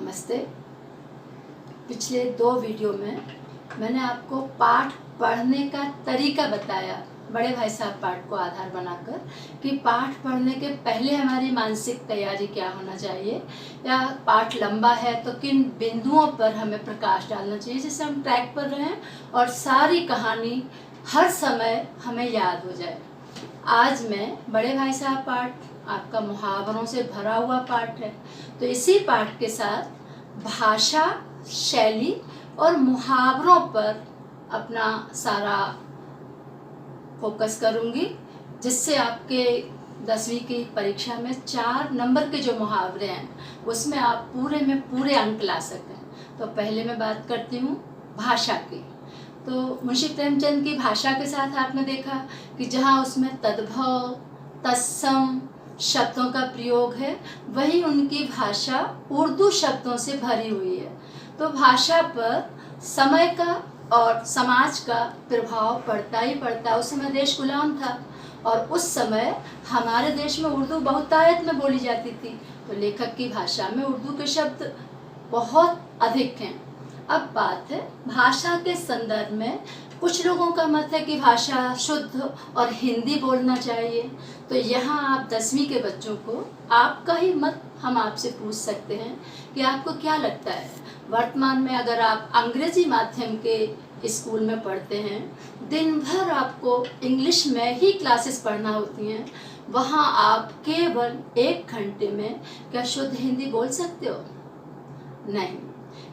नमस्ते। पिछले 2 वीडियो में मैंने आपको पाठ पढ़ने का तरीका बताया, बड़े भाई साहब पाठ को आधार बनाकर, कि पाठ पढ़ने के पहले हमारी मानसिक तैयारी क्या होना चाहिए, या पाठ लंबा है तो किन बिंदुओं पर हमें प्रकाश डालना चाहिए जिससे हम ट्रैक पर रहें और सारी कहानी हर समय हमें याद हो जाए। आज मैं बड़े भाई साहब पाठ आपका मुहावरों से भरा हुआ पाठ है, तो इसी पाठ के साथ भाषा, शैली और मुहावरों पर अपना सारा फोकस करूंगी, जिससे आपके 10वीं की परीक्षा में 4 नंबर के जो मुहावरे हैं उसमें आप पूरे में पूरे अंक ला सकें। तो पहले मैं बात करती हूँ भाषा की। तो मुंशी प्रेमचंद की भाषा के साथ आपने देखा कि जहाँ उसमें तद्भव, तत्सम शब्दों का प्रयोग है, वही उनकी भाषा उर्दू शब्दों से भरी हुई है। तो भाषा पर समय का और समाज का प्रभाव पड़ता ही पड़ता। उस समय देश गुलाम था और उस समय हमारे देश में उर्दू बहुतायत में बोली जाती थी, तो लेखक की भाषा में उर्दू के शब्द बहुत अधिक हैं। अब बात है भाषा के संदर्भ में, कुछ लोगों का मत है कि भाषा शुद्ध और हिंदी बोलना चाहिए। तो यहाँ आप 10वीं के बच्चों को आपका ही मत हम आपसे पूछ सकते हैं कि आपको क्या लगता है, वर्तमान में अगर आप अंग्रेजी माध्यम के स्कूल में पढ़ते हैं, दिन भर आपको इंग्लिश में ही क्लासेस पढ़ना होती हैं, वहाँ आप केवल 1 घंटे में क्या शुद्ध हिंदी बोल सकते हो? नहीं,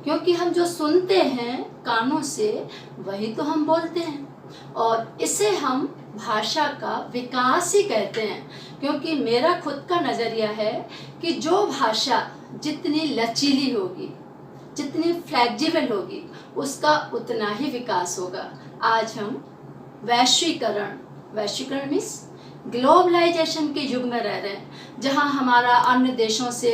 क्योंकि हम जो सुनते हैं कानों से वही तो हम बोलते हैं, और इसे हम भाषा का विकास ही कहते हैं। क्योंकि मेरा खुद का नज़रिया है कि जो भाषा जितनी लचीली होगी, जितनी फ्लेक्सिबल होगी, उसका उतना ही विकास होगा। आज हम वैश्वीकरण मीन्स ग्लोबलाइजेशन के युग में रह रहे हैं, जहां हमारा अन्य देशों से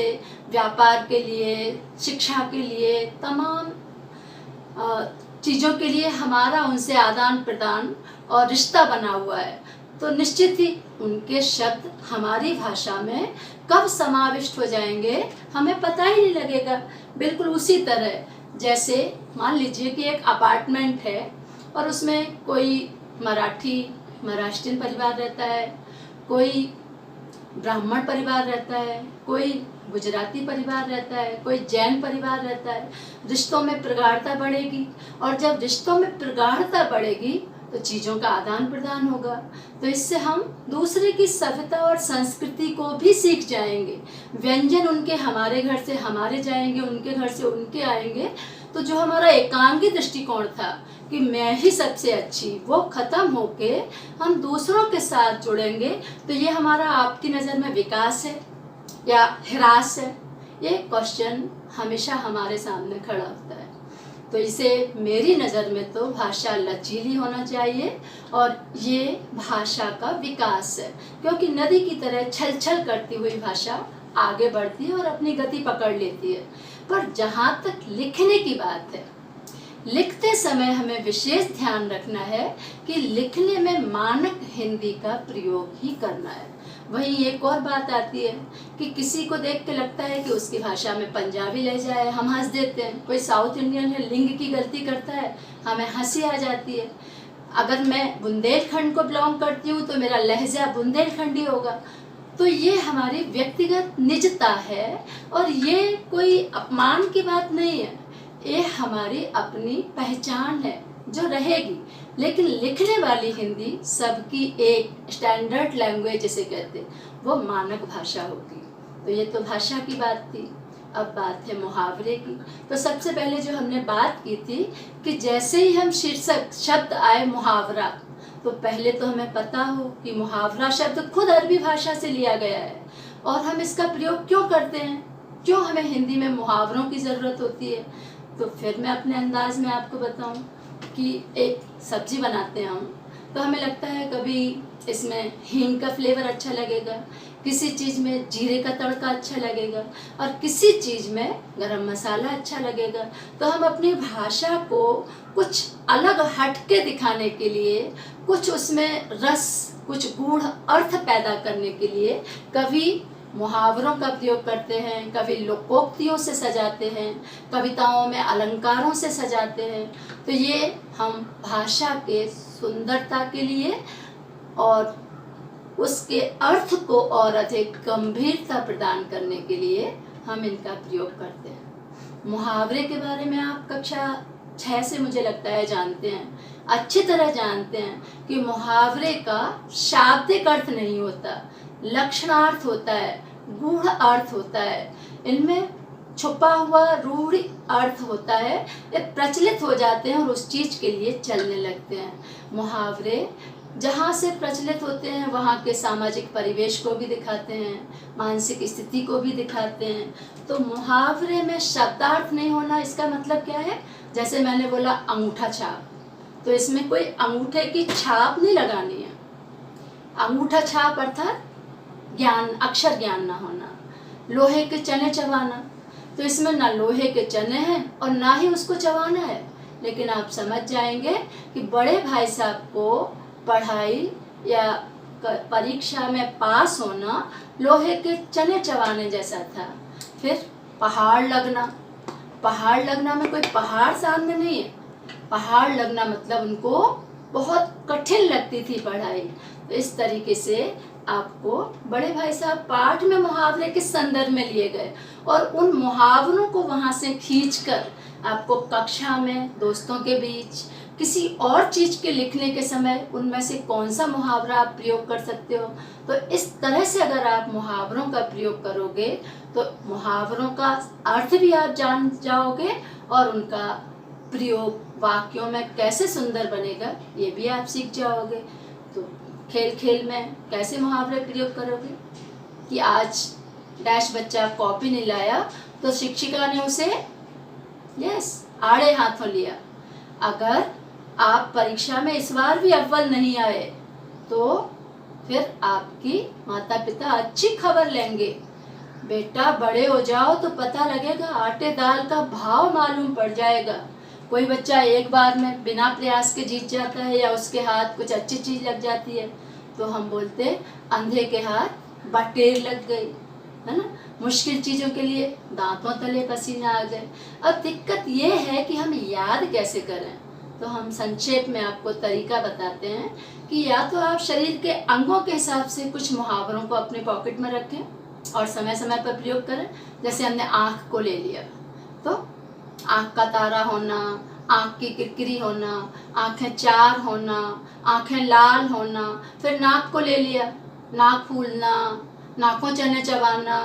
व्यापार के लिए, शिक्षा के लिए, तमाम चीज़ों के लिए हमारा उनसे आदान प्रदान और रिश्ता बना हुआ है। तो निश्चित ही उनके शब्द हमारी भाषा में कब समाविष्ट हो जाएंगे हमें पता ही नहीं लगेगा। बिल्कुल उसी तरह जैसे मान लीजिए कि एक अपार्टमेंट है और उसमें कोई महाराष्ट्रीयन परिवार रहता है, कोई ब्राह्मण परिवार रहता है, कोई गुजराती परिवार रहता है, कोई जैन परिवार रहता है। रिश्तों में प्रगाढ़ता बढ़ेगी, और जब रिश्तों में प्रगाढ़ता बढ़ेगी तो चीज़ों का आदान प्रदान होगा। तो इससे हम दूसरे की सभ्यता और संस्कृति को भी सीख जाएंगे। व्यंजन उनके हमारे घर से हमारे जाएंगे, उनके घर से उनके आएंगे। तो जो हमारा एकांगी दृष्टिकोण था कि मैं ही सबसे अच्छी, वो खत्म होके हम दूसरों के साथ जुड़ेंगे। तो ये हमारा आपकी नज़र में विकास है या ह्रास है? ये क्वेश्चन हमेशा हमारे सामने खड़ा होता है। तो इसे मेरी नज़र में तो भाषा लचीली होना चाहिए, और ये भाषा का विकास है। क्योंकि नदी की तरह छल छल करती हुई भाषा आगे बढ़ती है और अपनी गति पकड़ लेती है। पर जहाँ तक लिखने की बात है, लिखते समय हमें विशेष ध्यान रखना है कि लिखने में मानक हिंदी का प्रयोग ही करना है। वहीं एक और बात आती है कि किसी को देख के लगता है कि उसकी भाषा में पंजाबी लहजा है, हम हंस देते हैं। कोई साउथ इंडियन है, लिंग की गलती करता है, हमें हंसी आ जाती है। अगर मैं बुंदेलखंड को बिलोंग करती हूँ तो मेरा लहजा बुंदेलखंडी होगा। तो ये हमारी व्यक्तिगत निजता है, और ये कोई अपमान की बात नहीं है, ये हमारी अपनी पहचान है जो रहेगी। लेकिन लिखने वाली हिंदी सबकी एक स्टैंडर्ड लैंग्वेज जिसे कहते हैं, वो मानक भाषा होगी। तो ये तो भाषा की बात थी। अब बात है मुहावरे की। तो सबसे पहले जो हमने बात की थी कि जैसे ही हम शीर्षक शब्द आए मुहावरा, तो पहले तो हमें पता हो कि मुहावरा शब्द खुद अरबी भाषा से लिया गया है, और हम इसका प्रयोग क्यों करते हैं, क्यों हमें हिंदी में मुहावरों की ज़रूरत होती है। तो फिर मैं अपने अंदाज में आपको बताऊं कि एक सब्जी बनाते हैं हम, तो हमें लगता है कभी इसमें हींग का फ्लेवर अच्छा लगेगा, किसी चीज़ में जीरे का तड़का अच्छा लगेगा, और किसी चीज़ में गरम मसाला अच्छा लगेगा। तो हम अपनी भाषा को कुछ अलग हटके दिखाने के लिए, कुछ उसमें रस, कुछ गूढ़ अर्थ पैदा करने के लिए कभी मुहावरों का प्रयोग करते हैं, कभी लोकोक्तियों से सजाते हैं, कविताओं में अलंकारों से सजाते हैं। तो ये हम भाषा के सुंदरता के लिए और उसके अर्थ को और अधिक गंभीरता प्रदान करने के लिए हम इनका प्रयोग करते हैं। मुहावरे के बारे में आप कक्षा 6 से मुझे लगता है जानते हैं, अच्छी तरह जानते हैं कि मुहावरे का शाब्दिक अर्थ नहीं होता, लक्षणार्थ होता है, गूढ़ अर्थ होता है, इनमें छुपा हुआ रूढ़ अर्थ होता है। ये प्रचलित हो जाते हैं और उस चीज के लिए चलने लगते हैं। मुहावरे जहाँ से प्रचलित होते हैं वहाँ के सामाजिक परिवेश को भी दिखाते हैं, मानसिक स्थिति को भी दिखाते हैं। तो मुहावरे में शब्दार्थ नहीं होना, इसका मतलब क्या है? जैसे मैंने बोला अंगूठा छाप, तो इसमें कोई अंगूठे की छाप नहीं लगानी है। अंगूठा छाप अर्थात ज्ञान, अक्षर ज्ञान ना होना। लोहे के चने चबाना, तो इसमें ना लोहे के चने हैं और ना ही उसको चबाना है। लेकिन आप समझ जाएंगे कि बड़े भाई साहब को पढ़ाई या परीक्षा में पास होना लोहे के चने चबाने जैसा था। फिर पहाड़ लगना, पहाड़ लगना में कोई पहाड़ सामने नहीं है, पहाड़ लगना मतलब उनको बहुत कठिन लगती थी पढ़ाई। तो इस तरीके से आपको बड़े भाई साहब पाठ में मुहावरे के संदर्भ में लिए गए और उन मुहावरों को वहाँ से खींचकर आपको कक्षा में दोस्तों के बीच किसी और चीज के लिखने के समय उनमें से कौन सा मुहावरा आप प्रयोग कर सकते हो। तो इस तरह से अगर आप मुहावरों का प्रयोग करोगे तो मुहावरों का अर्थ भी आप जान जाओगे और उनका प्रयोग वाक्यों में कैसे सुंदर बनेगा ये भी आप सीख जाओगे। तो खेल खेल में कैसे मुहावरे प्रयोग करोगे कि आज डैश बच्चा कॉपी नहीं लाया तो शिक्षिका ने उसे आड़े हाथों लिया। अगर आप परीक्षा में इस बार भी अव्वल नहीं आए तो फिर आपकी माता पिता अच्छी खबर लेंगे, बेटा बड़े हो जाओ तो पता लगेगा, आटे दाल का भाव मालूम पड़ जाएगा। कोई बच्चा एक बार में बिना प्रयास के जीत जाता है या उसके हाथ कुछ अच्छी चीज लग जाती है तो हम बोलते अंधे के हाथ बटेर लग गई, है ना। मुश्किल चीजों के लिए दांतों तले पसीना आ गए। अब दिक्कत ये है कि हम याद कैसे करें। तो हम संक्षेप में आपको तरीका बताते हैं कि या तो आप शरीर के अंगों के हिसाब से कुछ मुहावरों को अपने पॉकेट में रखें और समय समय पर प्रयोग करें। जैसे हमने आँख को ले लिया तो आँख का तारा होना, आँख की किरकिरी होना, आँखें चार होना, आँखें लाल होना। फिर नाक को ले लिया, नाक फूलना, नाकों चने चबाना।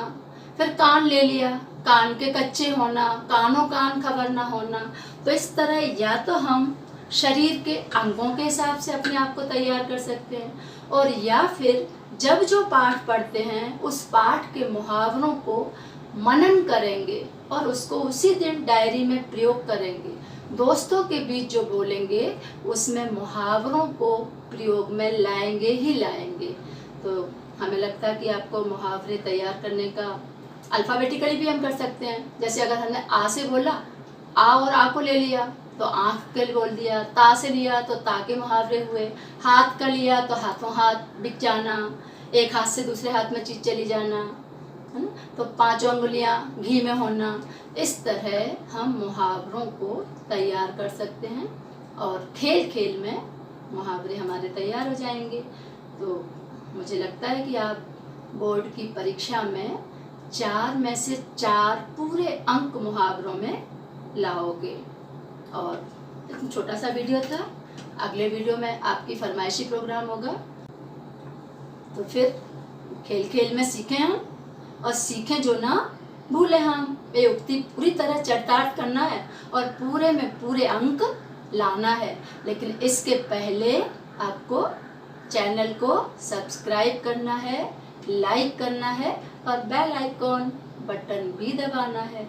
फिर कान ले लिया, कान के कच्चे होना, कानों कान खबर ना होना। तो इस तरह या तो हम शरीर के अंगों के हिसाब से अपने आप को तैयार कर सकते हैं और या फिर जब जो पाठ पढ़ते हैं उस पाठ के मुहावरों को मनन करेंगे और उसको उसी दिन डायरी में प्रयोग करेंगे। दोस्तों के बीच जो बोलेंगे उसमें मुहावरों को प्रयोग में लाएंगे ही लाएंगे। तो हमें लगता है कि आपको मुहावरे तैयार करने का अल्फ़ाबेटिकली भी हम कर सकते हैं। जैसे अगर हमने आ से बोला, आ और आ को ले लिया तो आँख के लिए बोल दिया, ता से लिया तो ता के मुहावरे हुए, हाथ का लिया तो हाथों हाथ बिक जाना, एक हाथ से दूसरे हाथ में चीज चली जाना, है ना। तो 5 उंगलियां घी में होना। इस तरह हम मुहावरों को तैयार कर सकते हैं और खेल खेल में मुहावरे हमारे तैयार हो जाएंगे। तो मुझे लगता है कि आप बोर्ड की परीक्षा में 4 में से 4 पूरे अंक मुहावरों में लाओगे। और एक छोटा सा वीडियो था, अगले वीडियो में आपकी फरमाइशी प्रोग्राम होगा। तो फिर खेल खेल में सीखें हम और सीखें जो ना भूले हम। ये उक्ति पूरी तरह चरितार्थ करना है और पूरे में पूरे अंक लाना है। लेकिन इसके पहले आपको चैनल को सब्सक्राइब करना है, लाइक करना है और बेल आइकॉन बटन भी दबाना है।